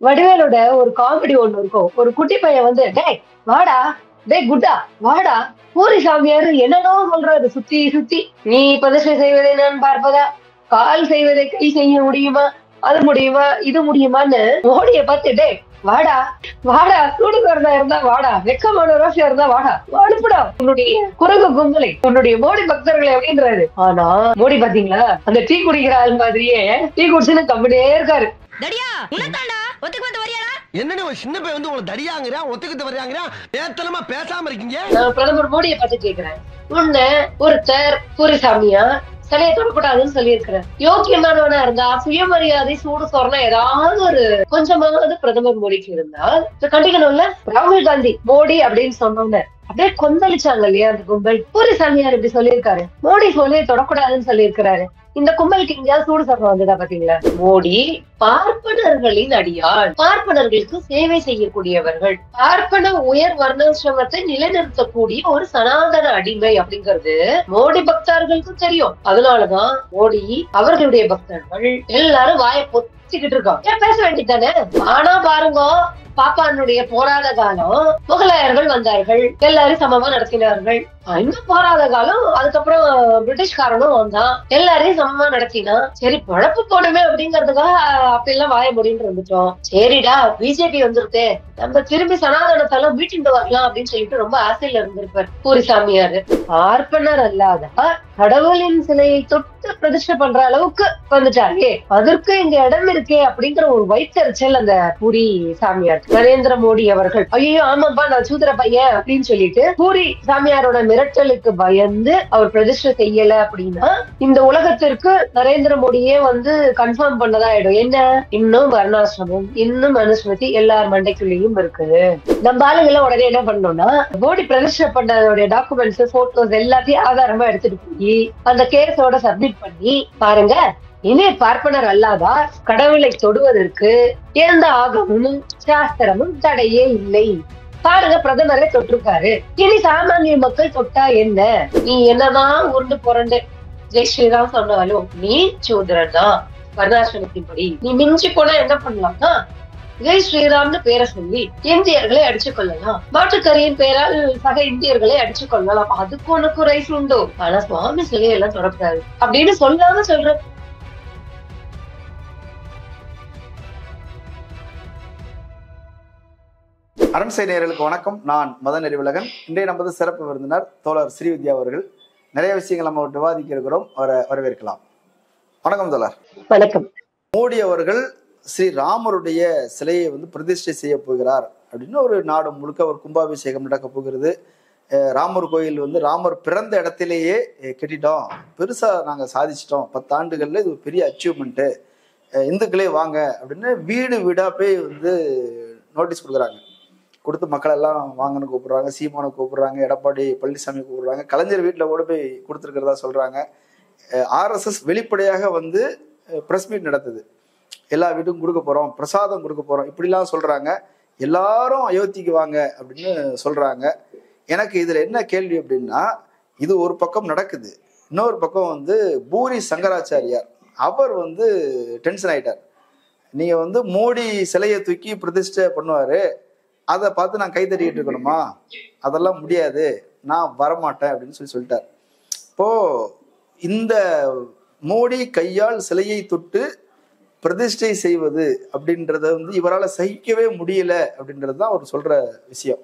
வடிவேலோட ஒரு காமெடி ஒண்ணு இருக்கும். ஒரு குட்டி பையன் வந்து, "டேய் வாடா, டேய் குட்டா வாடா, பூரி சாமியாரு என்னடா சொல்றாரு சுத்தி சுத்தி. நீ பிரதிஷ்டை செய்வதை நான் பார்ப்பதா? கால் செய்வதை கை செய்ய முடியுமா? அது முடியுமா? இது முடியுமான்னு மோடிய பார்த்து, டேய் வாடா, வாடா, சூடுகாரனா இருந்தா வாடா, வெக்கமான ரோஷியா இருந்தா வாடா, அனுப்புடா உன்னுடைய குரங்கு கும்பலை, உன்னுடைய மோடி பக்தர்களை அப்படின்றாரு. ஆனா மோடி பாத்தீங்களா, அந்த டீ குடிக்கிற ஆள் மாதிரியே டீ குடிச்சுன்னு கம்முனே இருக்காரு. தடியா உனத்தாண்டா ஒத்துக்கு வந்து வரியாடா. என்னன்னு ஒரு சின்ன பையன் வந்து உங்களை தடியாங்கிறா ஒத்துக்கிட்டு வர்றாங்கிறா ஏத்தனமா பேசாம இருக்கீங்க. நான் பிரதமர் மோடியை பார்த்து கேக்குறேன், முன்ன ஒருத்தர் பூரிசாமியா சிலையை தொடக்கூடாதுன்னு சொல்லியிருக்கிறார். யோக்கியமானவனா இருந்தா சுயமரியாதை சூடு சொரணா ஏதாவது ஒரு கொஞ்சமாவது பிரதமர் மோடிக்கு இருந்தால் கண்டிக்கணும்ல. ராகுல் காந்தி மோடி அப்படின்னு சொன்னோன்னு அப்படியே கொந்தளிச்சாங்க இல்லையா அந்த கும்பல். பூரிசாமியார் இப்படி சொல்லியிருக்காரு, மோடி சொல்லியை தொடக்கூடாதுன்னு சொல்லியிருக்கிறாரு. இந்த கும்பலுக்கு எங்கேயாவது சூடு சொரணம் வந்ததா பாத்தீங்களா? மோடி பார்ப்பனர்களின் அடியாள், பார்ப்பனர்களுக்கு சேவை செய்யக்கூடியவர்கள், பார்ப்பன உயர் வர்ணாசிரமத்தை நிலைநிறுத்தக்கூடிய ஒரு சனாதன அடிமை அப்படிங்கிறது மோடி பக்தர்களுக்கும் தெரியும். அதனாலதான் மோடி அவர்களுடைய பக்தர்கள் எல்லாரும் வாயை பொத்திக்கிட்டு இருக்காங்க. ஏன் பேச வேண்டியதானே? ஆனா பாருங்க, பாப்பானுடைய போராட காலம் முகலாயர்கள் வந்தார்கள், எல்லாரும் சமமா நடத்தினார்கள். இன்னும் போராத காலம் அதுக்கப்புறம் பிரிட்டிஷ்காரனும் வந்தான், எல்லாரையும் சமமா நடத்தினா. சரி பொழப்பு போடுமே அப்படிங்கறதுக்காக அப்படி எல்லாம் வாய முடின்னு இருந்துட்டோம். சரிடா பிஜேபி வந்துருத்தே, நம்ம திரும்பி சனாதனத்தெல்லாம் மீட்டுண்டு வரலாம் அப்படின்னு சொல்லிட்டு ரொம்ப ஆசையில இருந்திருப்பார் பூரிசாமியாரு. பார்ப்பனர் அல்லாத கடவுளின் சிலையை தொட்டு பிரதிஷ்டை பண்ற அளவுக்கு வந்துட்டாரே, அதற்கு இங்க இடம் இருக்கே அப்படிங்கிற ஒரு வைத்தறிச்சல் அந்த பூரி சாமியார். நரேந்திர மோடி அவர்கள், ஐயோ ஆமாப்பா நான் சூத்திர பையன் அப்படின்னு சொல்லிட்டு பூரி சாமியாரோட மிரட்டலுக்கு பயந்து அவர் பிரதிஷ்டை செய்யல அப்படின்னா இந்த உலகத்திற்கு நரேந்திர மோடியே வந்து கன்ஃபார்ம் பண்ணதா ஆயிடும். என்ன, இன்னும் வர்ணாசிரமம் இன்னும் மனுஸ்மிருதி எல்லார் மண்டைக்குள்ளேயும் இருக்குது. நம்ம ஆளுங்களை உடனே என்ன பண்ணோம்னா, மோடி பிரதிஷ்டை பண்ணதோட டாக்குமெண்ட்ஸ் போட்டோஸ் எல்லாத்தையும் ஆதாரமா எடுத்துட்டு போய் அந்த கேஸோட சப்மிட் பண்ணி பாருங்க, இனி பார்ப்பனர் அல்லாதா கடவுளை தொடுவதற்கு எந்த ஆகமும் சாஸ்திரமும் தடையே இல்லை. பாருங்க பிரதமரை தொட்டிருக்காரு, இனி சாமானிய மக்கள் தொட்டா என்ன? நீ என்னதான் உருண்டு புரண்டு ஜெய் ஸ்ரீராம் சொன்னாலும் நீ சூத்திரன் தான். வர்ணாசிரமத்தின்படி நீ மிஞ்சி போனா என்ன பண்ணலாம்னா, ஜெய் ஸ்ரீராம்னு பேரை சொல்லி இந்தியர்களை அடிச்சு கொள்ளலாம், மாட்டுக்கரியின் பேரால் சக இந்தியர்களை அடிச்சு கொள்ளலாம். அதுக்கு உனக்கு ரைஸ் உண்டு, ஆனா சுவாமி சிலையெல்லாம் தொடக்கூடாது அப்படின்னு சொல்லாம சொல்ற. அரண்சை நேயர்களுக்கு வணக்கம். நான் மதன் அறிவுலகன். இன்றைய நமது சிறப்பு விருந்தினர் தோழர் ஸ்ரீவித்யா அவர்கள். நிறைய விஷயங்கள் நம்ம விவாதிக்க இருக்கிறோம், வரவேற்கலாம். வணக்கம் தோழர். வணக்கம். மோடி அவர்கள் ஸ்ரீ ராமருடைய சிலையை வந்து பிரதிஷ்டை செய்ய போகிறார் அப்படின்னு ஒரு நாடு முழுக்க ஒரு கும்பாபிஷேகம் நடக்க போகிறது. ராமர் கோயில் வந்து ராமர் பிறந்த இடத்திலேயே கட்டிட்டோம், பெருசா நாங்க சாதிச்சிட்டோம், 10 ஆண்டுகள்ல இது பெரிய அச்சீவ்மெண்ட்டு, இந்துக்களே வாங்க அப்படின்னு வீடு வீடா போய் வந்து நோட்டீஸ் கொடுக்குறாங்க. கொடுத்து மக்கள் எல்லாம் வாங்கன்னு கூப்பிடுறாங்க, சீமானை கூப்பிடுறாங்க, எடப்பாடி பழனிசாமி கூப்பிடுறாங்க, கலைஞர் வீட்டில் கூட போய் கொடுத்துருக்கிறதா சொல்றாங்க. ஆர்எஸ்எஸ் வெளிப்படையாக வந்து ப்ரெஸ் மீட் நடத்துது, எல்லா வீட்டுக்கும் கொடுக்க போறோம், பிரசாதம் கொடுக்க போறோம் இப்படிலாம் சொல்றாங்க. எல்லாரும் அயோத்திக்கு வாங்க அப்படின்னு சொல்றாங்க. எனக்கு இதுல என்ன கேள்வி அப்படின்னா, இது ஒரு பக்கம் நடக்குது, இன்னொரு பக்கம் வந்து பூரி சங்கராச்சாரியார் அவர் வந்து டென்ஷன் ஆயிட்டார். நீங்க வந்து மோடி சிலையை தூக்கி பிரதிஷ்டை பண்ணுவாரு, அதை பார்த்து நான் கை தட்டிக்கிட்டு இருக்கணுமா? அதெல்லாம் முடியாது, நான் வரமாட்டேன் அப்படின்னு சொல்லிட்டார். இப்போ இந்த மோடி கையால் சிலையை தொட்டு பிரதிஷ்டை செய்வது அப்படின்றத வந்து இவரால் சகிக்கவே முடியல அப்படின்றது தான் அவர் சொல்ற விஷயம்.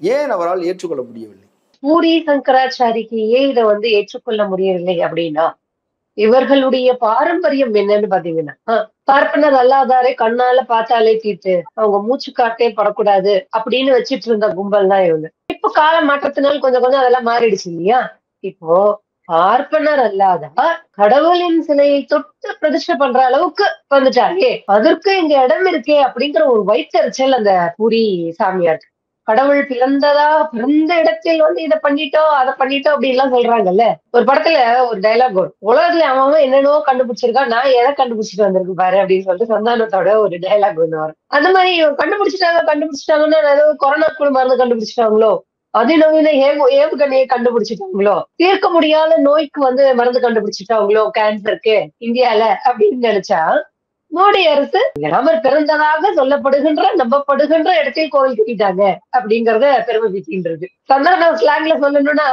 ஏன் அவரால் ஏற்றுக்கொள்ள முடியவில்லை? பூரி சங்கராச்சாரிக்கு ஏன் இதை வந்து ஏற்றுக்கொள்ள முடியவில்லை அப்படின்னா, இவர்களுடைய பாரம்பரியம் என்னன்னு பாத்தீங்கன்னா, பார்ப்பனர் அல்லாதாரே கண்ணால பார்த்தாலே தீட்டு, அவங்க மூச்சு காட்டே படக்கூடாது அப்படின்னு வச்சிட்டு இருந்த கும்பல் தான் இவங்க. இப்ப கால மாற்றத்தினால் கொஞ்சம் கொஞ்சம் அதெல்லாம் மாறிடுச்சு இல்லையா? இப்போ பார்ப்பனர் அல்லாத கடவுளின் சிலையை தொட்டு பிரதிஷ்டை பண்ற அளவுக்கு வந்துட்டாரே, அதற்கு இங்க இடம் இருக்கே அப்படிங்கிற ஒரு வைத்தறிச்சல் அந்த பூரி சாமியார். கடவுள் பிறந்த இடத்தில் வந்து இதை பண்ணிட்டோம் அதை பண்ணிட்டோம் அப்படி எல்லாம் சொல்றாங்கல்ல. ஒரு படத்துல ஒரு டைலாக் வரும், உலகத்துல அவன் என்னென்னவோ கண்டுபிடிச்சிருக்கான், நான் எதை கண்டுபிடிச்சிட்டு வந்திருக்கு பாரு அப்படின்னு சொல்லிட்டு சந்தானத்தோட ஒரு டைலாக் ஒண்ணு வரும். அந்த மாதிரி கண்டுபிடிச்சிட்டாங்கன்னா ஏதோ கொரோனாக்குள்ள மருந்து கண்டுபிடிச்சிட்டாங்களோ, அதிநவீன ஏவுகணையை கண்டுபிடிச்சிட்டாங்களோ, தீர்க்க முடியாத நோய்க்கு வந்து மருந்து கண்டுபிடிச்சிட்டாங்களோ கேன்சருக்கு இந்தியால அப்படின்னு நினைச்சா மோடி அரசு ராமர் பிறந்ததாக சொல்லப்படுகின்ற நம்பப்படுகின்ற இடத்தில் கோவில் கட்டிட்டாங்க அப்படிங்கறத பெருமை பீத்தின்றது. சாதாரண ஸ்லாங்ல சொல்லணும்னா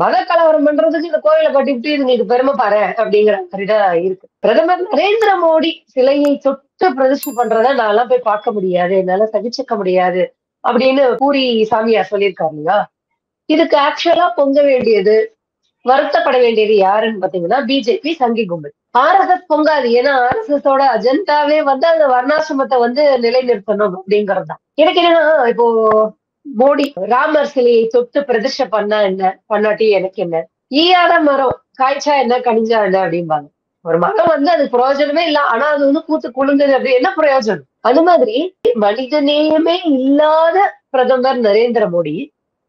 மத கலவரம் பண்றதுக்கு இந்த கோயிலை கட்டிவிட்டு இதுங்களுக்கு பெருமை பாரு அப்படிங்கிற மாதிரிதான் இருக்கு. பிரதமர் நரேந்திர மோடி சிலையை தொட்டு பிரதிஷ்டை பண்றத நான் எல்லாம் போய் பார்க்க முடியாது, என்னால சகிச்சுக்க முடியாது அப்படின்னு பூரி சாமியார் சொல்லியிருக்காரு இல்லையா. இதுக்கு ஆக்சுவலா பொங்க வேண்டியது, வருத்தப்பட வேண்டியது யாருன்னு பாத்தீங்கன்னா பிஜேபி சங்கி கும்பல். RSS பொங்காது. ஏன்னா RSS ஓட அஜெண்டாவே வந்து அந்த வர்ணாசிரமத்தை வந்து நிலைநிறுத்தணும் அப்படிங்கிறது தான். எனக்கு என்னன்னா, இப்போ மோடி ராமர் சிலையை தொட்டு பிரதிஷ்டை பண்ணா என்ன, பண்ணாட்டி எனக்கு என்ன, ஈயாத மரம் காய்ச்சா என்ன கனிஞ்சா என்ன அப்படிம்பாங்க. ஒரு மரம் வந்து அது பிரயோஜனமே இல்ல, ஆனா அது வந்து பூத்து குலுங்குது, அப்படி என்ன பிரயோஜனம்? அது மாதிரி மனிதநேயமே இல்லாத பிரதமர் நரேந்திர மோடி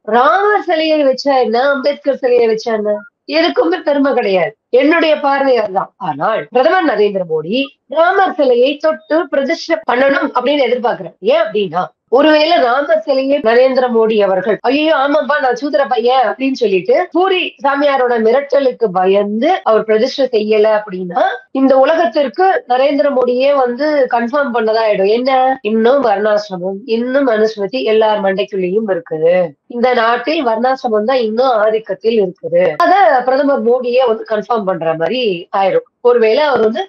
ராமர் சிலையை வச்சா என்ன, அம்பேத்கர் சிலையை வச்சா என்ன, எதுக்குமே பெருமை கிடையாது. என்னுடைய பார்வை அதுதான். ஆனால் பிரதமர் நரேந்திர மோடி ராமர் சிலையை தொட்டு பிரதிஷ்டை பண்ணணும் அப்படின்னு எதிர்பார்க்கிறேன். ஏன் அப்படின்னா, ஒருவேளை ராமர் சிலையை நரேந்திர மோடி அவர்கள் ஐயோ ஆமாப்பா நான் சூத்திர பையன் அப்படின்னு சொல்லிட்டு பூரி சாமியாரோட மிரட்டலுக்கு பயந்து அவர் பிரதிஷ்டை செய்யல அப்படின்னா இந்த உலகத்திற்கு நரேந்திர மோடியே வந்து கன்ஃபார்ம் பண்ணதா ஆயிடும். என்ன, இன்னும் வர்ணாசிரமம், இன்னும் மனுஸ்மிருதி எல்லார் மண்டைக்குள்ளேயும் இருக்குது, இந்த நாட்டில் வர்ணாசிரமம் தான் இன்னும் ஆதிக்கத்தில் இருக்குது. அத பிரதமர் மோடியே வந்து கன்ஃபார்ம் பண்ற மாதிரி ஆயிடும். ஒருவேளை அவர் வந்து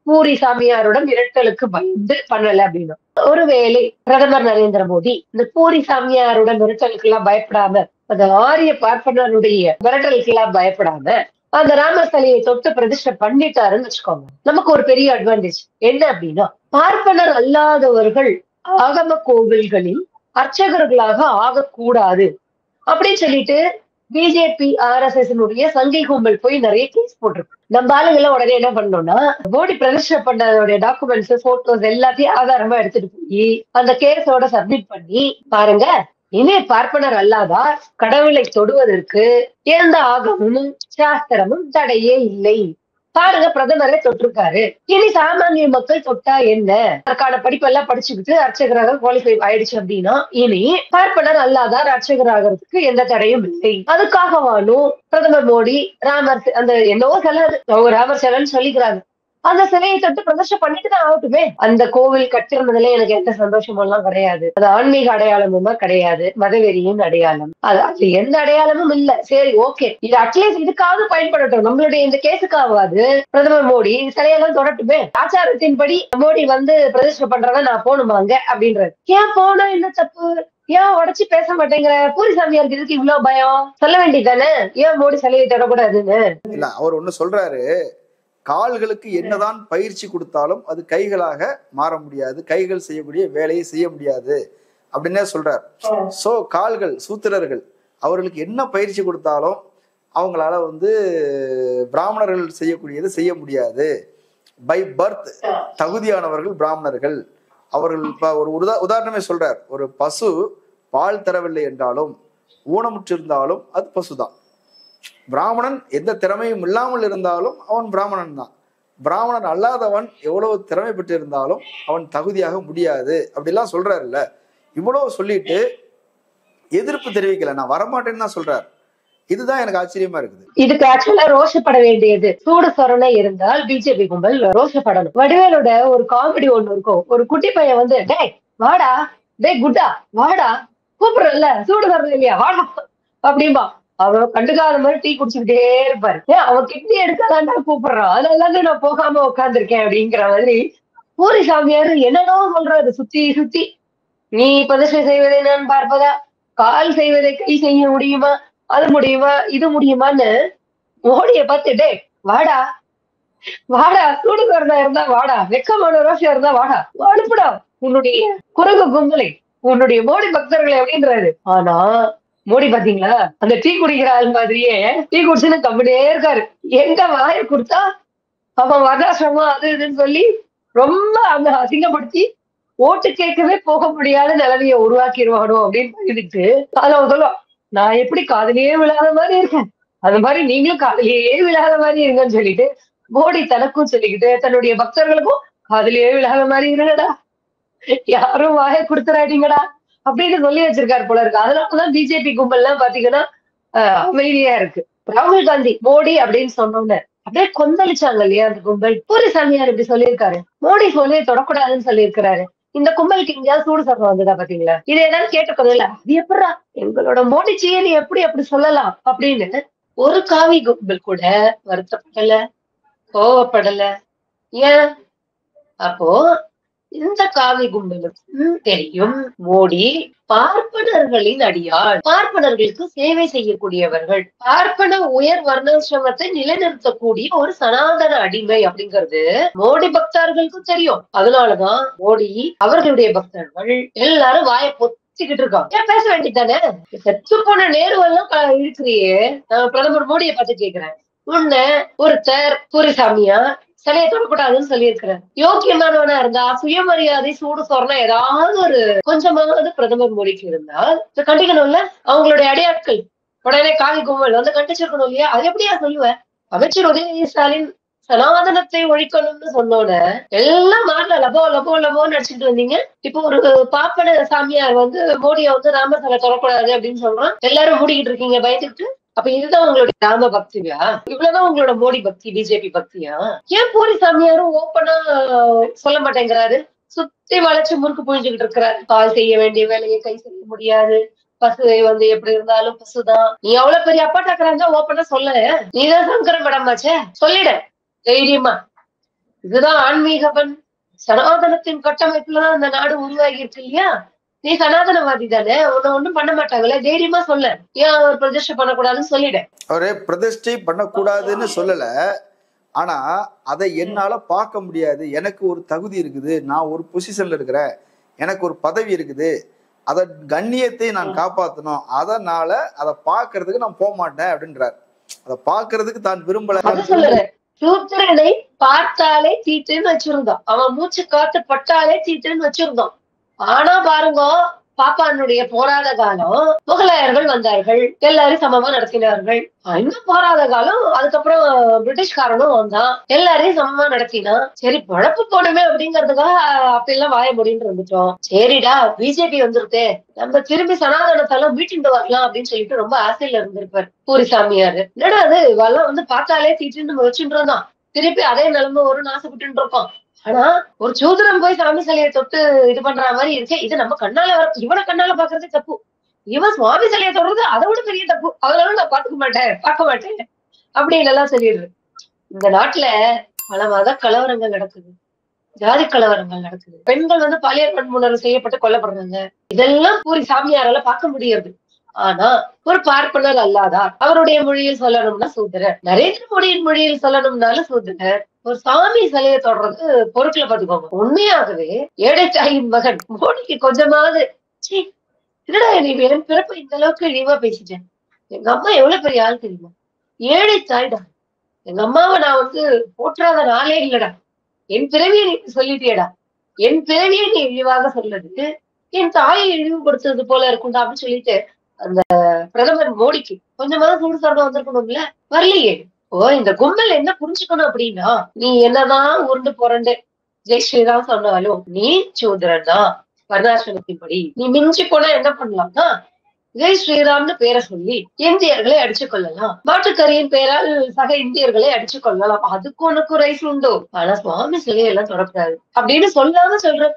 பூரி சாமியாரோட மிரட்டலுக்கு பயந்து பண்ணல அப்படின்னா. ஒருவேளை பிரதமர் நரேந்திர மோடி இந்த பூரி சாமியாரோட மிரட்டலுக்கு எல்லாம் பயப்படாம, அந்த ஆரிய பார்ப்பனருடைய மிரட்டலுக்கு எல்லாம் பயப்படாம அந்த ராமர் சிலையை தொட்டு பிரதிஷ்டை பண்ணிட்டாருன்னு வச்சுக்கோங்க, நமக்கு ஒரு பெரிய அட்வான்டேஜ் என்ன அப்படின்னா, பார்ப்பனர் அல்லாதவர்கள் ஆகம கோவில்களில் அர்ச்சகர்களாக ஆகக்கூடாது அப்படின்னு சொல்லிட்டு பிஜேபி RSS சங்கை கும்பல் போய் நிறைய கேஸ் போட்டிருக்கு. நம்ம ஆளுங்களை உடனே என்ன பண்ணோம்னா, மோடி பிரதிஷ்டை பண்ணதோடைய டாக்குமெண்ட்ஸ், போட்டோஸ் எல்லாத்தையும் ஆதாரமா எடுத்துட்டு போய் அந்த கேஸோட சப்மிட் பண்ணி பாருங்க, இனி பார்ப்பனர் அல்லாதார் கடவுளை தொடுவதற்கு எந்த ஆகமும் சாஸ்திரமும் தடையே இல்லை. பாருங்க, பிரதமரே தொட்டிருக்காரு, இனி சாமானிய மக்கள் தொட்டா என்ன, அதற்கான படிப்பெல்லாம் படிச்சுக்கிட்டு அர்ச்சகராக குவாலிஃபை ஆயிடுச்சு அப்படின்னா இனி பார்ப்பனர் அல்லாதார் அர்ச்சகராகிறதுக்கு எந்த தடையும் இல்லை. அதுக்காகவானும் பிரதமர் மோடி ராமர் அந்த என்னவோ சிலது ராமர் சிலைன்னு சொல்லிக்கிறாங்க, அந்த சிலையை தொட்டு பிரதிஷ்டை பண்ணிட்டு தான் ஆகட்டுமே. அந்த கோவில் கட்டிருந்ததுல எனக்கு எந்த சந்தோஷமும் எல்லாம் கிடையாது, அது ஆன்மீக அடையாளமுமா கிடையாது, மதவெறியின் அடையாளம், அது எந்த அடையாளமும் இல்ல. சரி ஓகே, இது அட்லீஸ்ட் இதுக்காவது பயன்படட்டும், நம்மளுடைய இந்த கேஸுக்காவது பிரதமர் மோடி சிலையெல்லாம் தொடட்டுமே. ஆச்சாரத்தின்படி மோடி வந்து பிரதிஷ்டை பண்றத நான் போகணுமாங்க அப்படின்றது. ஏன் போனா என்ன தப்பு, ஏன் உடச்சு பேச மாட்டேங்கிற? பூரி சாமியாருக்கு இதுக்கு இவ்வளவு பயம்? சொல்ல வேண்டியதானே, ஏன் மோடி சிலையை தொடக்கூடாதுன்னு. இல்ல, அவர் ஒண்ணு சொல்றாரு, கால்களுக்கு என்னதான் பயிற்சி கொடுத்தாலும் அது கைகளாக மாற முடியாது, கைகள் செய்யக்கூடிய வேலையை செய்ய முடியாது அப்படின்னே சொல்றார். சோ கால்கள் சூத்திரர்கள் அவர்களுக்கு என்ன பயிற்சி கொடுத்தாலும் அவங்களால வந்து பிராமணர்கள் செய்யக்கூடியது செய்ய முடியாது. பை பர்த் தகுதியானவர்கள் பிராமணர்கள். அவர்கள் ஒரு உதாரணமே சொல்றார், ஒரு பசு பால் தரவில்லை என்றாலும் ஊனமுற்றிருந்தாலும் அது பசுதான். பிராமணன் எந்த திறமையும் இல்லாமல் இருந்தாலும் அவன் பிராமணன் தான். பிராமணன் அல்லாதவன் எவ்வளவு திறமை பெற்று இருந்தாலும் அவன் தகுதியாக முடியாது அப்படிலாம் சொல்றாருல்ல. இவ்வளவு சொல்லிட்டு எதிர்ப்பு தெரிவிக்கல, நான் வரமாட்டேன்னு தான் சொல்றாரு. இதுதான் எனக்கு ஆச்சரியமா இருக்குது. இதுக்கு ஆக்சுவலா ரோஷப்பட வேண்டியது சூடு சொரணை இருந்தால் பிஜேபி கும்பல் ரோஷப்படணும். வடிவேலோட ஒரு காமெடி ஒண்ணு இருக்கும், ஒரு குட்டி பையன் வந்து டேய் வாடா, டேய் குட்டா வாடா, கூப்பிடுறல சூடு சொரணை இல்லையா வாடா அப்படின்பா. அவன் கண்டுக்காத மாதிரி டீ குடிச்சுக்கிட்டே இருப்பாரு. அவன் கிட்னி எடுக்கலான்டா கூப்பிடுறான், அதனால நான் போகாம உட்காந்துருக்கேன் அப்படிங்கிற மாதிரி பூரி சாமியாரு என்னடோ சொல்றாரு சுத்தி சுத்தி. நீ பிரதிஷ்டை செய்வதை நான் பார்ப்பதா, கால் செய்வதை கை செய்ய முடியுமா, அது முடியுமா, இது முடியுமான்னு மோடிய பார்த்துட்டே வாடா வாடா, சூடு வரதா இருந்தா வாடா, வெக்கமான ரோஷம் இருந்தா வாடா, அனுப்புடா உன்னுடைய குரங்கு கும்பலை, உன்னுடைய மோடி பக்தர்களை அப்படின்றாரு. ஆனா மோடி பாத்தீங்களா, அந்த டீ குடிக்கிற ஆள் மாதிரியே டீ குடிச்சுன்னு கம்மிட்டே இருக்காரு. எங்க வாயை கொடுத்தா அவன் வர்ணாசிரமம் அது இதுன்னு சொல்லி ரொம்ப அந்த அசிங்கப்படுத்தி ஓட்டு கேட்கவே போக முடியாத நிலைமையை உருவாக்கிடுவானோ அப்படின்னு பயந்துட்டு அதுல சொல்லுவான், நான் எப்படி காதலியே விழாத மாதிரி இருக்கேன், அது மாதிரி நீங்களும் காதலியே விழாத மாதிரி இருங்கன்னு சொல்லிட்டு மோடி தனக்கும் சொல்லிக்கிட்டு தன்னுடைய பக்தர்களுக்கும் காதலியே விழாத மாதிரி இருங்கடா, யாரும் வாயை கொடுத்துறாதீங்கடா அப்படின்னு சொல்லி வச்சிருக்காரு போல இருக்கு. அதனாலதான் பிஜேபி கும்பல் எல்லாம் பாத்தீங்கன்னா அமைதியா இருக்கு. ராகுல் காந்தி மோடி அப்படின்னு சொன்னோன்னு அப்படியே கொந்தளிச்சாங்க இல்லையா அந்த கும்பல். பூரி சாமியார் இப்படி சொல்லியிருக்காரு, மோடி சொல்லியை தொடக்கூடாதுன்னு சொல்லியிருக்கிறாரு, இந்த கும்பலுக்கு எங்கேயாவது சூடு சொரணம் வந்ததா பாத்தீங்களா? இதை ஏதாவது கேட்டுக்கோல, அது எப்படா எங்களோட மோடிச்சியை நீ எப்படி அப்படி சொல்லலாம் அப்படின்னு ஒரு காவி கும்பல் கூட வருத்தப்படல, கோவப்படல. ஏன்? அப்போ இந்த காவி கும்பலுக்கும் தெரியும், மோடி பார்ப்பனர்களின் அடியாள், பார்ப்பனர்களுக்கு சேவை செய்யக்கூடியவர்கள், பார்ப்பன உயர் வர்ணாசிரமத்தை நிலைநிறுத்தக்கூடிய ஒரு சனாதன அடிமை அப்படிங்கிறது மோடி பக்தர்களுக்கும் தெரியும். அதனாலதான் மோடி அவர்களுடைய பக்தர்கள் எல்லாரும் வாயை பொத்திக்கிட்டு இருக்காங்க. ஏன் பேச வேண்டியதானே? செத்து போன நேருவெல்லாம் இருக்கிறியே. நான் பிரதமர் மோடியை பார்த்து கேட்கிறேன், உன்ன ஒருத்தர் பூரிசாமியா சிலையை தொடக்கூடாதுன்னு சொல்லியிருக்கிறார். யோக்கியமானவனா இருந்தா சுயமரியாதை சூடு சொரணம் ஏதாவது ஒரு கொஞ்சமாவது பிரதமர் மோடிக்கு இருந்தால் கண்டிக்கணும்ல. அவங்களுடைய அடையாட்கள் உடனே காவி கும்பல் வந்து கண்டிச்சிருக்கணும் இல்லையா? அது எப்படியா சொல்லுவேன்? அமைச்சர் உதயநிதி ஸ்டாலின் சனாதனத்தை ஒழிக்கணும்னு சொன்னோட எல்லாம் மாறல, லபோ லபோ லபோன்னு நடிச்சுட்டு வந்தீங்க. இப்போ ஒரு பாப்பன சாமியார் வந்து மோடியை வந்து ராமர் சிலை தொடக்கூடாது அப்படின்னு சொல்றான், எல்லாரும் மூடிக்கிட்டு இருக்கீங்க பயந்துட்டு. அப்ப இதுதான் உங்களுடைய ராம பக்தியா? இவ்வளவுதான் உங்களோட மோடி பக்தி, பிஜேபி பக்தியா? ஏன் பூரி சாமியாரும் ஓப்பனா சொல்ல மாட்டேங்கிறாரு? சுத்தி வளைச்சு முறுக்கு புழிஞ்சுக்கிட்டு இருக்கிறாரு. கால் செய்ய வேண்டிய வேலையை கை செய்ய முடியாது, பசுவை வந்து எப்படி இருந்தாலும் பசுதான். நீ அவ்வளவு பெரிய அப்பா டக்கறாங்க ஓப்பனா சொல்ல, நீதான் சங்கர மேடமாச்சே, சொல்லிட தைரியமா. இதுதான் ஆன்மீகவன், சனாதனத்தின் கட்டமைப்புலதான் அந்த நாடு உருவாகி இருக்கு இல்லையா? நீ சனாதனவாதி தானே, உன்னை ஒண்ணும் பண்ண மாட்டாங்களே, தைரியமா சொல்ல. ஏன் அவர் பிரதிஷ்டை பண்ணக்கூடாதுன்னு சொல்லிட. அவரு பிரதிஷ்டை பண்ணக்கூடாதுன்னு சொல்லல, ஆனா அதை என்னால பார்க்க முடியாது, எனக்கு ஒரு தகுதி இருக்குது, நான் ஒரு பொசிஷன்ல இருக்கிறேன், எனக்கு ஒரு பதவி இருக்குது, அத கண்ணியத்தை நான் காப்பாத்தணும், அதனால அதை பாக்குறதுக்கு நான் போக மாட்டேன் அப்படின்றார். அதை பாக்குறதுக்கு தான் விரும்பல. சொல்லுறேன், சூத்திரனை பார்த்தாலே தீட்டுன்னு வச்சிருந்தோம், அவன் மூச்சு காத்து பட்டாலே தீட்டுன்னு வச்சிருந்தோம். ஆனா பாருங்க, பாப்பானுடைய போராத காலம் முகலாயர்கள் வந்தார்கள், எல்லாரும் சமமா நடத்தினார்கள். இன்னும் போராத காலம், அதுக்கப்புறம் பிரிட்டிஷ்காரனும் வந்தான், எல்லாரையும் சமமா நடத்தினான். சரி பொழப்பு போடுமே அப்படிங்கறதுக்காக அப்படிலாம் வாய முடின்னு வந்துட்டோம். சரிடா பிஜேபி வந்துருத்தே, நம்ம திரும்பி சனாதனத்தாலும் மீட்டிண்டு வரலாம் அப்படின்னு சொல்லிட்டு ரொம்ப ஆசையில இருந்திருப்பார் பூரி சாமியாரு. என்னடா அது இவெல்லாம் வந்து பார்த்தாலே தீட்டுன்னு வச்சுட்டு இருந்தான், திருப்பி அதே நிலைமை ஒரு நாசப்பட்டு இருக்கோம். ஆனா ஒரு சூத்திரம் போய் சாமி சிலையை தொட்டு இது பண்ற மாதிரி இருக்கே, இது நம்ம கண்ணால இவனை கண்ணால பாக்குறதே தப்பு, இவன் சுவாமி சிலையை தொடுறது அதை விட பெரிய தப்பு, அதனால நான் பார்க்க மாட்டேன் அப்படின்னு எல்லாம் சொல்லிடுது. இந்த நாட்டுல பல மத கலவரங்கள் நடக்குது, ஜாதி கலவரங்கள் நடக்குது, பெண்கள் வந்து பாலியல் வன்முறை செய்யப்பட்டு கொல்லப்படுறாங்க. இதெல்லாம் பூரி சாமியாரால பார்க்க முடியாது. ஆனா ஒரு பார்ப்பனர் அல்லாதார், அவருடைய மொழியில் சொல்லணும்னா சூத்திரர், நரேந்திர மோடியின் மொழியில் சொல்லணும்னாலும் சூத்திரர், ஒரு சாமி சிலையை தொடர்றது பொருட்களை பாத்துக்கோங்க. உண்மையாகவே ஏழை தாயின் மகன் மோடிக்கு கொஞ்சமாவது என்னடா நீ என் பிறப்பு இந்த அளவுக்கு இழிவா பேசிட்டேன், எங்க அம்மா எவ்வளவு பெரிய ஆள் தெரியுமா, ஏழை தாய்டா, எங்க அம்மாவை நான் வந்து போற்றாத நாளே இல்லடா, என் பிறவியை நீ சொல்லிட்டியடா, என் பிறவியை நீ இழிவாக சொல்லுது என் தாயை இழிவுபடுத்துறது போல இருக்கும்டா அப்படின்னு சொல்லிட்டு அந்த பிரதமர் மோடிக்கு கொஞ்சமாவது சூடு சொரணம் வந்திருக்கணும்ல, வரலையே. ஓ இந்த கும்பல் என்ன புரிஞ்சுக்கணும் அப்படின்னா, நீ என்னதான் உருண்டு புரண்டு ஜெய் ஸ்ரீராம் சொன்னாலும் நீ சூத்திரன் தான், வர்ணாசிரமத்தின்படி நீ மிஞ்சி போனா என்ன பண்ணலாம்னா ஜெய் ஸ்ரீராம்னு பேரை சொல்லி இந்தியர்களை அடிச்சு கொள்ளலாம், மாட்டுக்கரியின் பேரால் சக இந்தியர்களை அடிச்சு கொள்ளலாம், அதுக்கு உனக்கு ரைஸ் உண்டு, ஆனா சுவாமி சிலையெல்லாம் தொடக்கூடாது அப்படின்னு சொல்லாம சொல்ற.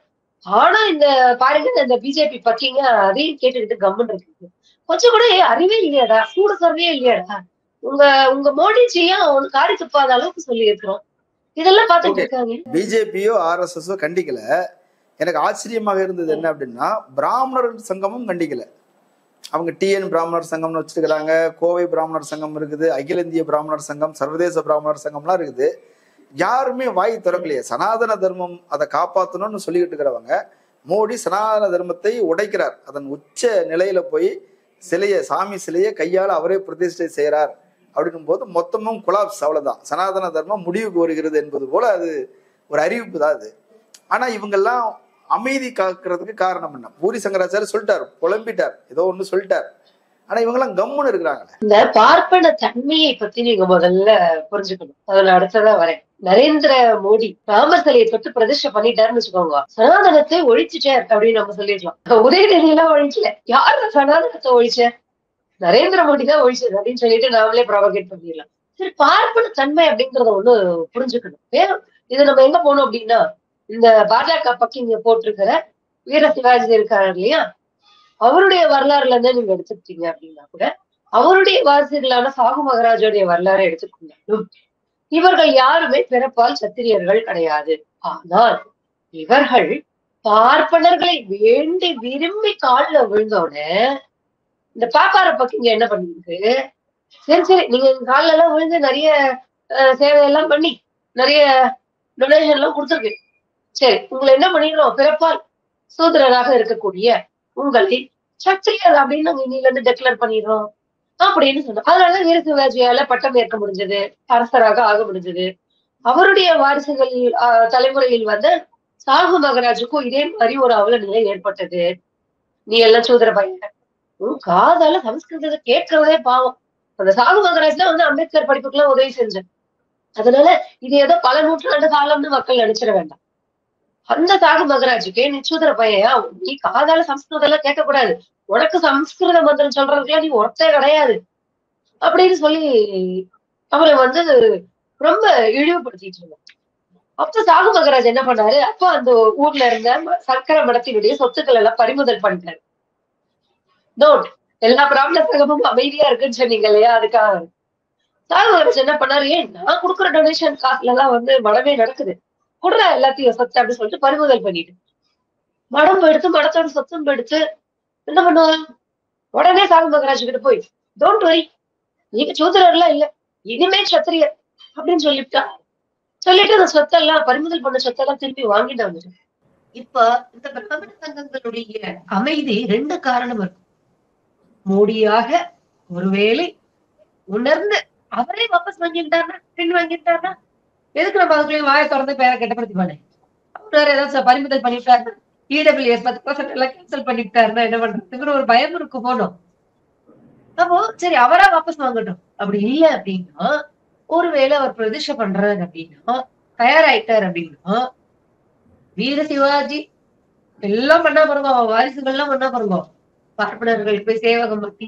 ஆனா இந்த பாருங்க இந்த பிஜேபி பக்கிங்க அதையும் கேட்டுக்கிட்டு கம்முன்னு இருக்கு. கொஞ்சம் கூட அறிவே இல்லையாடா, சூடு சொல்றே இல்லையாடா, உங்க மோடிஜியா அவனுக்கு காரி துப்பாத அளவுக்கு சொல்லி இருக்கிறோம். இதெல்லாம் பாத்துட்டு இருக்காங்க. பிஜேபியோ ஆர்எஸ்எஸோ கண்டிக்கல. எனக்கு ஆச்சரியமாக இருந்தது என்ன அப்படின்னா, பிராமணர் சங்கமும் கண்டிக்கல. அவங்க டிஎன் பிராமணர் சங்கம்னு வச்சிருக்கிறாங்க, கோவை பிராமணர் சங்கம் இருக்குது, அகில இந்திய பிராமணர் சங்கம், சர்வதேச பிராமணர் சங்கம்லாம் இருக்குது. யாருமே வாய் திறக்கலையே. சனாதன தர்மம் அதை காப்பாற்றணும்னு சொல்லிக்கிட்டு இருக்கிறவங்க, மோடி சனாதன தர்மத்தை உடைக்கிறார், அதன் உச்ச நிலையில போய் சிலையை சாமி சிலையை கையால் அவரே பிரதிஷ்டை செய்யறார் அப்படின்னும் போது மொத்தமும் குலாப்ஸ். அவ்வளவுதான், சனாதன தர்மம் முடிவுக்கு வருகிறது என்பது போல அது ஒரு அறிவிப்பு தான் அது. ஆனா இவங்கெல்லாம் அமைதி காக்கிறதுக்கு காரணம் என்ன? பூரி சங்கராச்சாரிய சொல்லிட்டார், புலம்பிட்டார், ஏதோ ஒண்ணு சொல்லிட்டார். ஆனா இவங்க எல்லாம் கம்முன்னு இருக்கிறாங்க. இந்த பார்ப்பன தன்மையை பத்தி நீங்க முதல்ல புரிஞ்சுக்கணும். அதுல அடுத்ததான் வரேன். நரேந்திர மோடி ராமர் சிலையை தொட்டு பிரதிஷ்டை பண்ணிட்டாருன்னு வச்சுக்கோங்க, சனாதனத்தை ஒழிச்சுட்டார் அப்படின்னு நம்ம சொல்லிடலாம். உதயநிதி எல்லாம் ஒழிக்கல, யாரு சனாதனத்தை ஒழிச்ச? நரேந்திர மோடி தான் ஒழிச்சது அப்படின்னு சொல்லிட்டு நாமளே ப்ராபகேட் பண்ணிடலாம். சரி, பார்ப்பன தன்மை அப்படிங்கறத ஒண்ணு புரிஞ்சுக்கணும். வேணும் இது நம்ம எங்க போனோம் அப்படின்னா, இந்த பாஜக பக்கம் போட்டிருக்கிற வீர சிவாஜி இருக்காரு இல்லையா, அவருடைய வரலாறுல இருந்து நீங்க எடுத்துக்கிட்டீங்க அப்படின்னா கூட, அவருடைய வாரிசுகளான சாகு மகராஜோடைய வரலாறை எடுத்துக்கொண்டாலும், இவர்கள் யாருமே பிறப்பால் சத்திரியர்கள் கிடையாது. ஆனால் இவர்கள் பார்ப்பனர்களை வேண்டி விரும்பி காலில் விழுந்தோட இந்த பாப்பார பக்கம் இங்க என்ன பண்ணிருக்கு, சரி சரி நீங்க காலில எல்லாம் விழுந்து நிறைய சேவை எல்லாம் பண்ணி நிறைய டொனேஷன் எல்லாம் கொடுத்துருக்கு, சரி உங்களை என்ன பண்ணிடுறோம், பிறப்பால் சூத்திரராக இருக்கக்கூடிய உங்களை சத்திரியர் அப்படின்னு நாங்க இன்னில இருந்து டெக்ளேர் பண்ணிடுறோம் அப்படின்னு சொன்னோம். அதனாலதான் வீர சிவாஜியால பட்டம் ஏற்க முடிஞ்சது, அரசராக ஆக முடிஞ்சது. அவருடைய வாரிசுகள் தலைமுறையில் வந்து சாகு மகராஜுக்கும் இதே மாதிரி ஒரு அவல நிலை ஏற்பட்டது. நீ எல்லாம் சூத்திர பையன், உன் காதால சமஸ்கிருதத்தை கேட்கறதே பாவம். அந்த சாகு மகராஜ் தான் வந்து அம்பேத்கர் படிப்புக்கெல்லாம் உதவி செஞ்சேன். அதனால இது ஏதோ பல நூற்றாண்டு காலம்னு மக்கள் நினைச்சிட வேண்டாம். அந்த சாகு மகராஜுக்கே நீ சூத்திர பையா, நீ காதால சமஸ்கிருதம் எல்லாம் கேட்கக்கூடாது, உனக்கு சமஸ்கிருத மந்திரம் சொல்றதுக்குலாம் நீ ஒருத்தே கிடையாது அப்படின்னு சொல்லி அவரை வந்து ரொம்ப இழிவுபடுத்திட்டு இருந்தார். அப்ப சாகு மகராஜ் என்ன பண்ணாரு, அப்ப அந்த ஊர்ல இருந்த சங்கர மடத்தினுடைய சொத்துக்கள் எல்லாம் பறிமுதல் பண்ணிட்டாரு. நோட், எல்லா பிராமண சங்கமும் அமைதியா இருக்குன்னு சொன்னீங்க இல்லையா, அதுக்காக சாகு மகராஜ் என்ன பண்ணாரு, ஏன் நான் கொடுக்குற டொனேஷன் காசுல எல்லாம் வந்து மடமே நடக்குது, குடுற எல்லாத்தையும் சொத்து அப்படின்னு சொல்லிட்டு பறிமுதல் பண்ணிட்டு மடம் எடுத்து மடத்தோட சொத்தும் எடுத்து என்ன பண்ணுவாங்க, உடனே சாகு மகராஜ் கிட்ட போய் டோன்ட் வரி, நீங்க சூத்திரர்லாம் இல்ல, இனிமே சத்திரியர் அப்படின்னு சொல்லிட்டா, சொல்லிட்டு அந்த சொத்தெல்லாம் பறிமுதல் பண்ண சொத்தெல்லாம் திருப்பி வாங்கிட்டாங்க. இப்ப இந்த பிராமண சங்கங்களுடைய அமைதி ரெண்டு காரணம் இருக்கும். மோடியாக ஒருவேளை உணர்ந்து அவரே வாபஸ் வாங்கிட்டாருன்னா, பின் வாங்கிட்டாருன்னா, எதுக்கு நம்ம அதுக்குள்ளேயே வாயை திறந்து பேரை கெட்டப்படுத்திப்பானே, அவரு ஏதாச்சும் பறிமுதல் பண்ணிவிட்டாருன்னா, இடபிள்யூஎஸ் 10% எல்லாம் கேன்சல் பண்ணிவிட்டாருன்னா என்ன பண்றதுங்கிற ஒரு பயம் இருக்கு போனோம். அப்போ சரி அவரா வாபஸ் வாங்கட்டும். அப்படி இல்லை அப்படின்னா, ஒருவேளை அவர் பிரதிஷ்டை பண்றாரு அப்படின்னா, தயாராயிட்டார் அப்படின்னா, வீர சிவாஜி எல்லாம் பண்ணா பாருங்க, வாரிசுகள் எல்லாம் பண்ணா பாருங்க, பார்ப்பனர்களுக்கு போய் சேவகம் பண்ணி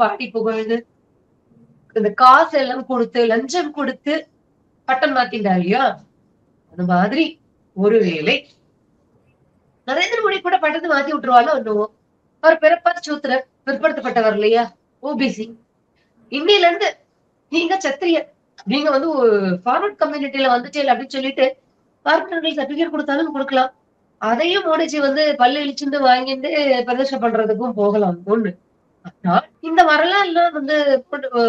பாடி புகழ்ந்து இந்த காசு எல்லாம் கொடுத்து லஞ்சம் கொடுத்து பட்டம் மாத்திண்டா இல்லையா, அந்த மாதிரி ஒருவேளை நரேந்திர மோடி கூட பட்டத்தை மாத்தி விட்டுருவாலும் ஒண்ணுவோம். அவர் பிறப்பார் சூத்திரர், பிற்படுத்தப்பட்டவர் இல்லையா, ஓபிசி, இன்னையில இருந்து நீங்க சத்திரியர், நீங்க வந்து ஃபார்வர்ட் கம்யூனிட்டியில வந்துட்டே அப்படின்னு சொல்லிட்டு பார்ப்பனர்கள் சர்டிபிகேட் கொடுத்தாலும் கொடுக்கலாம். அதையும் மோடிஜி வந்து பல்லு இழிச்சுட்டு வாங்கிட்டு பிரதர்ஷனம் பண்றதுக்கும் போகலாம் ஒண்ணு. ஆனா இந்த வரலாறு எல்லாம் வந்து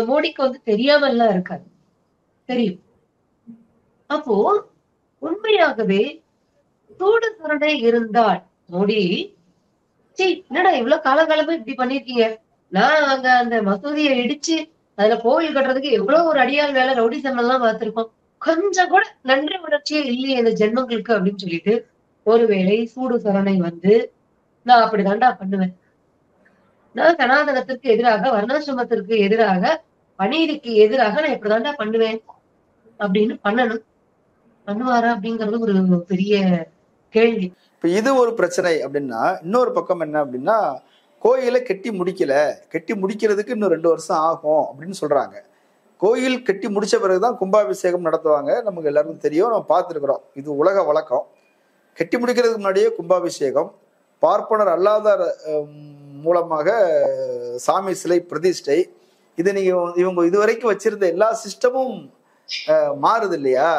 மோடிக்கு வந்து தெரியாம எல்லாம் இருக்காது, தெரியும். அப்போ உண்மையாகவே சூடு சுரணை இருந்தால் மோடி, என்னடா இவ்வளவு காலகாலமா இப்படி பண்ணிருக்கீங்க, நான் அங்க அந்த மசூதியை இடிச்சு அதுல கோவில் கட்டுறதுக்கு எவ்வளவு ஒரு அடியால் வேலை ரவுடிசம் எல்லாம் பார்த்திருக்கோம், கொஞ்சம் கூட நன்றி உணர்ச்சியே இல்லையே இந்த ஜென்மங்களுக்கு அப்படின்னு சொல்லிட்டு ஒருவேளை சூடு சுரணை வந்து நான் அப்படிதான்டா பண்ணுவேன், நான் சனாதனத்திற்கு எதிராக, வர்ணாசிரமத்திற்கு எதிராக, அநீதிக்கு எதிராக நான் இப்படிதான்டா பண்ணுவேன் அப்படின்னு பண்ணணும். பண்ணுவாரா அப்படிங்கிறது ஒரு பெரிய கேள்வி. இப்ப இது ஒரு பிரச்சனை அப்படின்னா, இன்னொரு பக்கம் என்ன அப்படின்னா, கோயிலை கட்டி முடிக்கல, கட்டி முடிக்கிறதுக்கு இன்னும் 2 வருஷம் ஆகும் அப்படின்னு சொல்றாங்க. கோயில் கட்டி முடிச்ச பிறகுதான் கும்பாபிஷேகம் நடத்துவாங்க, நமக்கு எல்லாருக்கும் தெரியும், நம்ம பார்த்துருக்குறோம், இது உலக வழக்கம். கட்டி முடிக்கிறதுக்கு முன்னாடியே கும்பாபிஷேகம், பார்ப்பனர் அல்லாத மூலமாக சாமி சிலை பிரதிஷ்டை, இது நீங்க இவங்க இதுவரைக்கும் வச்சிருந்த எல்லா சிஸ்டமும் மாறுது இல்லையா.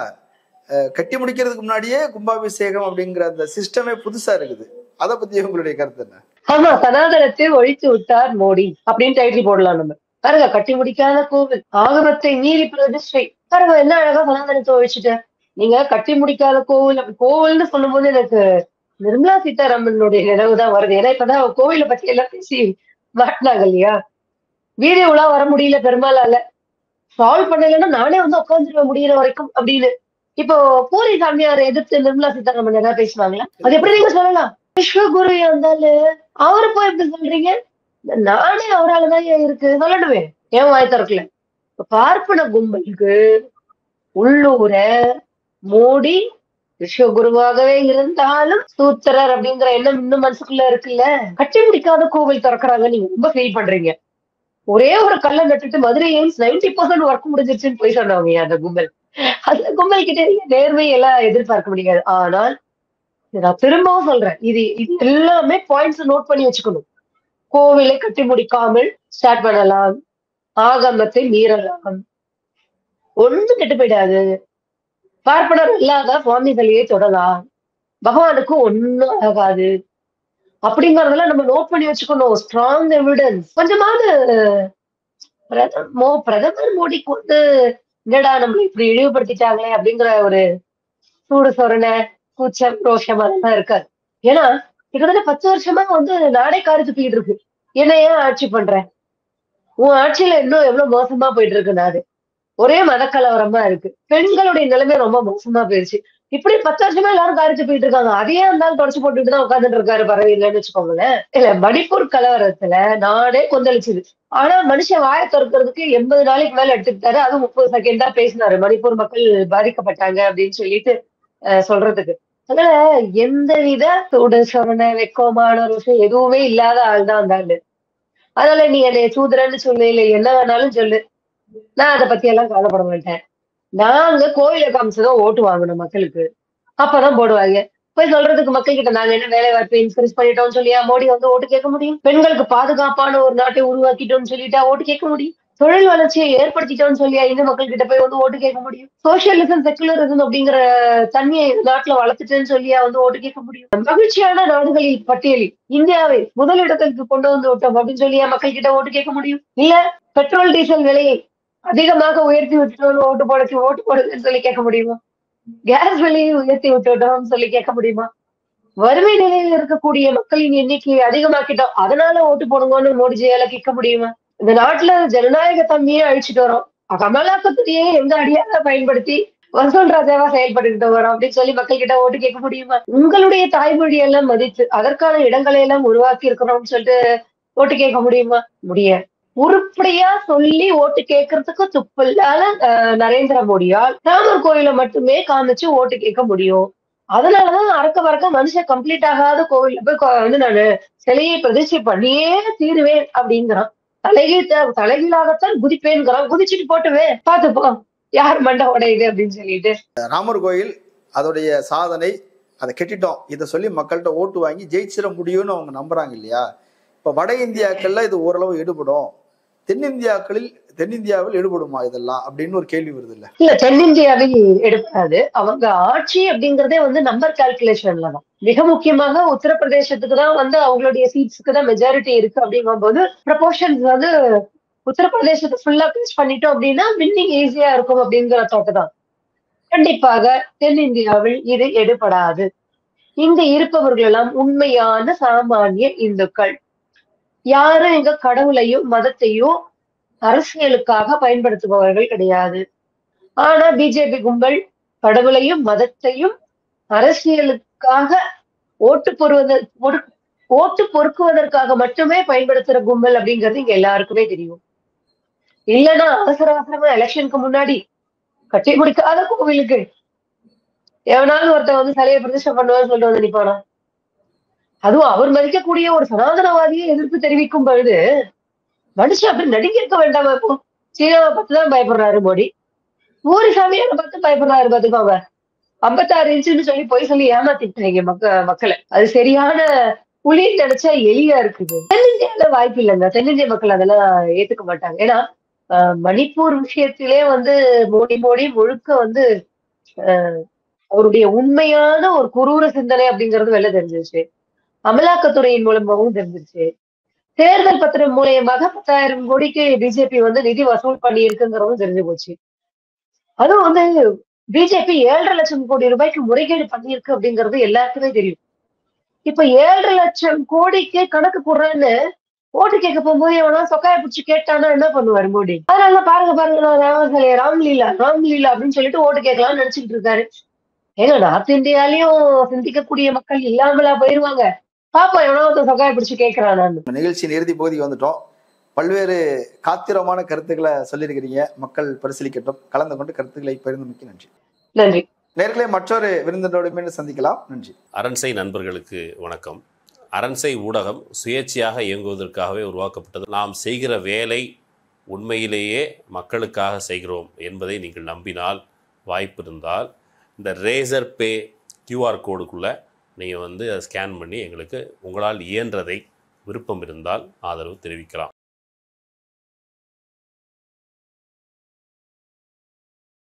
கட்டி முடிக்கிறதுக்கு முன்னாடியே கும்பாபிஷேகம் அப்படிங்கிற அந்த சிஸ்டமே புதுசா இருக்குது. அதை பத்தி உங்களுடைய கருத்து என்ன? ஆமா, சனாதனத்தை ஒழித்து விட்டார் மோடி அப்படின்னு டைட்டில் போடலாம் நம்ம. பாருங்க, கட்டி முடிக்காத கோவில், ஆகமத்தை மீறி பிரதிஷ்டை, பாருங்க என்ன அழகா சனாதனத்தை ஒழிச்சுட்ட. நீங்க கட்டி முடிக்காத கோவில், கோவில்னு சொல்லும் போது எனக்கு நிர்மலா சீதாராமனுடைய நினைவுதான் வருது. ஏன்னா இப்பதான் கோவிலை பத்தி எல்லாம் பேசி மாட்டினாங்க இல்லையா, வீடியோ உலா வர முடியல பெருமாளால, சால்வ் பண்ணலன்னா நானே வந்து உட்காந்துருவேன் முடியிற வரைக்கும் அப்படின்னு. இப்போ பூரி சாமியாரை எதிர்த்து நிர்மலா சீதாராமன் ஏதாவது பேசுவாங்களா? அது எப்படி நீங்க சொல்லலாம்? விஸ்வகுரு இருந்தாலும் அவரு போய் எப்படி சொல்றீங்க, நானே அவராலதான் இருக்கு சொல்லணுமே, ஏன் வாய் திறக்கல. பார்ப்பன கும்பலுக்கு உள்ளூர மோடி விஸ்வகுருவாகவே இருந்தாலும் சூத்திரர் அப்படிங்கிற எண்ணம் இன்னும் மனசுக்குள்ள இருக்குல்ல. கட்டி முடிக்காத கோவில் திறக்கிறாங்க, நீங்க ரொம்ப ஃபீல் பண்றீங்க. ஒரே ஒரு கல்லை நட்டுட்டு மதுரை எய்ம்ஸ் 90% ஒர்க் முடிஞ்சிருச்சுன்னு போய் சொன்னவங்க அந்த கும்பல். அந்த கும்பல் கிட்ட நீங்க நேர்மை எல்லாம் எதிர்பார்க்க முடியாது. ஆனால் நான் திரும்பவும் சொல்றேன், இது இது எல்லாமே பாயிண்ட்ஸ் நோட் பண்ணி வச்சுக்கணும். கோவிலை கட்டி முடிக்காமல் ஸ்டார்ட் பண்ணலாம், ஆகமத்தை மீறலாம், ஒண்ணும் கெட்டு போயிடாது, பார்ப்பனர் இல்லாத சுவாமிகளையே தொடலாம், பகவானுக்கு ஒண்ணும் ஆகாது அப்படிங்கறதெல்லாம் நம்ம நோட் பண்ணி வச்சுக்கணும். Strong evidence. கொஞ்சமாவது பிரதமர் மோடிக்கு வந்து என்னடா நம்மள இப்படி இழிவுபடுத்திட்டாங்களே அப்படிங்கிற ஒரு சூடு சொரணை, கூச்சம், ரோஷம் அதெல்லாம் இருக்காது. ஏன்னா கிட்டத்தட்ட 10 வருஷமா வந்து நாடே காரி துப்பிட்டு இருக்கு. என்ன ஏன் ஆட்சி பண்ற? உன் ஆட்சியில இன்னும் எவ்வளவு மோசமா போயிட்டு இருக்கு நாடு. ஒரே மதக்கலவரமா இருக்கு. பெண்களுடைய நிலைமை ரொம்ப மோசமா போயிருச்சு. இப்படி 10 வருஷமா எல்லாரும் காரி துப்பிட்டு இருக்காங்க. அதையே இருந்தாலும் தொடச்சு போட்டுட்டு தான் உட்கார்ந்துட்டு இருக்காரு பரவாயில்ல இல்லைன்னு வச்சுக்கோங்களேன். இல்ல மணிப்பூர் கலவரத்துல நாடே கொந்தளிச்சுது. ஆனா மனுஷன் வாயை திறக்கிறதுக்கு 80 நாளைக்கு மேல எடுத்துக்கிட்டாரு. அதுவும் 30 செகண்ட் தான் பேசினாரு. மணிப்பூர் மக்கள் பாதிக்கப்பட்டாங்க அப்படின்னு சொல்லிட்டு சொல்றதுக்கு. அதனால எந்தவித சூடு சொரணை, வெக்கமான ஒரு விஷயம் எதுவுமே இல்லாத ஆள் தான் அந்த ஆளு. அதனால நீ என்னைய சூதுரன்னு சொல்லு, இல்ல என்ன வேணாலும் சொல்லு, நான் அதை பத்தி எல்லாம் கவலைப்பட மாட்டேன். நாங்க கோயிலை காமிச்சுதான் ஓட்டு வாங்கணும் மக்களுக்கு, அப்பதான் போடுவாங்க. போய் சொல்றதுக்கு மக்கள் கிட்ட நாங்க என்ன வேலை வாய்ப்பு இன்க்ரீஸ் பண்ணிட்டோம்னு சொல்லியா மோடி வந்து ஓட்டு கேட்க முடியும்? பெண்களுக்கு பாதுகாப்பான ஒரு நாட்டை உருவாக்கிட்டோம்னு சொல்லிட்டா ஓட்டு கேட்க முடியும்? தொழில் வளர்ச்சியை ஏற்படுத்திட்டோம்னு சொல்லியா இந்த மக்கள் கிட்ட போய் வந்து ஓட்டு கேட்க முடியும்? சோசியலிசம், செக்குலரிசம் அப்படிங்கிற தன்மையை நாட்டுல வளர்த்துட்டேன்னு சொல்லியா வந்து ஓட்டு கேட்க முடியும்? மகிழ்ச்சியான நாடுகளில் பட்டியலில் இந்தியாவை முதலிடத்திற்கு கொண்டு வந்து விட்டோம் அப்படின்னு சொல்லியா மக்கள் கிட்ட ஓட்டு கேட்க முடியும்? இல்ல பெட்ரோல் டீசல் விலையை அதிகமாக உயர்த்தி விட்டுட்டோம்னு ஓட்டு போடுங்கன்னு சொல்லி கேட்க முடியுமா? கேஸ் விலையை உயர்த்தி விட்டுட்டோம்னு சொல்லி கேட்க முடியுமா? வறுமை நிலையில் இருக்கக்கூடிய மக்களின் எண்ணிக்கையை அதிகமாக்கிட்டோம், அதனால ஓட்டு போடுங்கன்னு மோடிஜியால கேட்க முடியுமா? இந்த நாட்டுல ஜனநாயக தன்மையை அழிச்சிட்டு வரோம், அமலாக்கத்துறையே எங்க அடியாக பயன்படுத்தி வசூல் ராஜாவா செயல்பட்டுக்கிட்டு வரோம் அப்படின்னு சொல்லி மக்கள் கிட்ட ஓட்டு கேட்க முடியுமா? உங்களுடைய தாய்மொழியெல்லாம் மதித்து அதற்கான இடங்களை எல்லாம் உருவாக்கி இருக்கிறோம்னு சொல்லிட்டு ஓட்டு கேட்க முடியுமா? முடியாது. உருப்படியா சொல்லி ஓட்டு கேட்கறதுக்கு துப்பில்லாத நரேந்திர மோடியால் ராமர் கோயில மட்டுமே காமிச்சு ஓட்டு கேட்க முடியும். அதனாலதான் அறக்க பறக்க மனுஷன் கம்ப்ளீட் ஆகாத கோவில்ல போய் வந்து நானு சிலையை பிரதிஷ்டை பண்ணியே தீருவேன் அப்படிங்கிறான். தலைகீழாகத்தான் குதிப்பேன்கிறான். குதிச்சுட்டு போட்டுவே பாத்துப்போம் யார் மண்டை உடையுது அப்படின்னு சொல்லிட்டு. ராமர் கோயில் அதோடைய சாதனை, அதை கெட்டிட்டோம், இதை சொல்லி மக்கள்கிட்ட ஓட்டு வாங்கி ஜெயிச்சிட முடியும்னு அவங்க நம்புறாங்க இல்லையா? இப்ப வட இந்தியாக்கள்ல இது ஓரளவு ஈடுபடும், தென்னிந்தியாவில் ஈடுபடுமா இதெல்லாம் அப்படின்னு ஒரு கேள்வி வருது இல்ல? இல்ல, தென்னிந்தியாவில் எடுப்படாது. அவங்க ஆட்சி அப்படிங்கறதே வந்து நம்பர் கால்குலேஷன்ல தான். மிக முக்கியமாக உத்தரப்பிரதேசத்துக்கு தான் வந்து அவங்களுடைய சீட்ஸுக்கு தான் மெஜாரிட்டி இருக்கு. அப்படிங்கும் போது ப்ரொபோர்ஷன்ஸ் வந்து உத்தரப்பிரதேசத்தை ஃபுல்லா பேஸ் பண்ணிட்டோம் அப்படின்னா வின்னிங் ஈஸியா இருக்கும் அப்படிங்கிற தோட்ட தான். கண்டிப்பாக தென்னிந்தியாவில் இது எடுபடாது. இங்க இருப்பவர்கள் எல்லாம் உண்மையான சாமானிய இந்துக்கள். யாரும் இங்க கடவுளையும் மதத்தையும் அரசியலுக்காக பயன்படுத்துபவர்கள் கிடையாது. ஆனா பிஜேபி கும்பல் கடவுளையும் மதத்தையும் அரசியலுக்காக ஓட்டு பொறுக்குவதற்காக மட்டுமே பயன்படுத்துற கும்பல் அப்படிங்கிறது இங்க எல்லாருக்குமே தெரியும். இல்லைன்னா அவசரமா எலெக்ஷனுக்கு முன்னாடி கட்டி முடிக்காத கோவிலுக்கு எவனாலும் ஒருத்தன் வந்து சிலையை பிரதிஷ்டை பண்ணுவான்னு சொல்லிட்டு வந்து நிப்பானா? அதுவும் அவர் மதிக்கக்கூடிய ஒரு சனாதனவாதியை எதிர்ப்பு தெரிவிக்கும் பொழுது மனுஷன் அப்படி நடுங்கிருக்க வேண்டாமா? இப்போ சீனாவை பார்த்துதான் பயப்படுறாரு மோடி, ஊரி சாமியாரை பார்த்து பயப்படுறாரு. பாத்துக்கோங்க, 56 இன்ச்சுன்னு சொல்லி போய் சொல்லி ஏமாத்திட்டாங்க மக்களை. அது சரியான புலி நினைச்சா எலியா இருக்குது. தென்னிந்தியால வாய்ப்பு இல்லைங்க. தென்னிந்திய மக்கள் அதெல்லாம் ஏத்துக்க மாட்டாங்க. ஏன்னா மணிப்பூர் விஷயத்திலே வந்து மோடி முழுக்க வந்து அவருடைய உண்மையான ஒரு குரூர சிந்தனை அப்படிங்கிறது வெளில தெரிஞ்சிருச்சு. அமலாக்கத்துறையின் மூலமாகவும் தெரிஞ்சிருச்சு. தேர்தல் பத்திரம் மூலியமாக 10,000 கோடிக்கு பிஜேபி வந்து நிதி வசூல் பண்ணி இருக்குங்கிறதும் தெரிஞ்சு போச்சு. அதுவும் வந்து பிஜேபி 7.5 லட்சம் கோடி ரூபாய்க்கு முறைகேடு பண்ணியிருக்கு அப்படிங்கிறது எல்லாருக்குமே தெரியும். இப்ப 7.5 லட்சம் கோடிக்கு கணக்கு போடுறேன்னு ஓட்டு கேட்க போகும்போது எவனா சொக்காய பிடிச்சு கேட்டானா என்ன பண்ணுவாரு மோடி? அதனால பாருங்க ராம்லீலா அப்படின்னு சொல்லிட்டு ஓட்டு கேட்கலாம்னு நினைச்சுட்டு இருக்காரு. ஏங்க நார்த் இந்தியாலயும் சிந்திக்கக்கூடிய மக்கள் இல்லாமலா போயிருவாங்க? பாப்பா எவனாவது சொக்காய பிடிச்சு கேட்கிறான். நிகழ்ச்சியின் இறுதி பகுதிக்கு வந்துட்டோம். பல்வேறு காத்திரமான கருத்துக்களை சொல்லியிருக்கிறீங்க. மக்கள் பரிசீலிக்கட்டும். கலந்து கொண்டு கருத்துக்களை பகிர்ந்தமைக்கு நன்றி. நன்றி. நேர்களே, மற்றொரு விருந்தினரோடு மீண்டும் சந்திக்கலாம். நன்றி. அரண்சை நண்பர்களுக்கு வணக்கம். அரண்சை ஊடகம் சுயேட்சையாக இயங்குவதற்காகவே உருவாக்கப்பட்டது. நாம் செய்கிற வேலை உண்மையிலேயே மக்களுக்காக செய்கிறோம் என்பதை நீங்கள் நம்பினால், வாய்ப்பு இருந்தால் இந்த ரேசர் பே கியூஆர் கோடுக்குள்ளே நீங்கள் வந்து அதை ஸ்கேன் பண்ணி எங்களுக்கு உங்களால் இயன்றதை விருப்பம் இருந்தால் ஆதரவு தெரிவிக்கலாம்.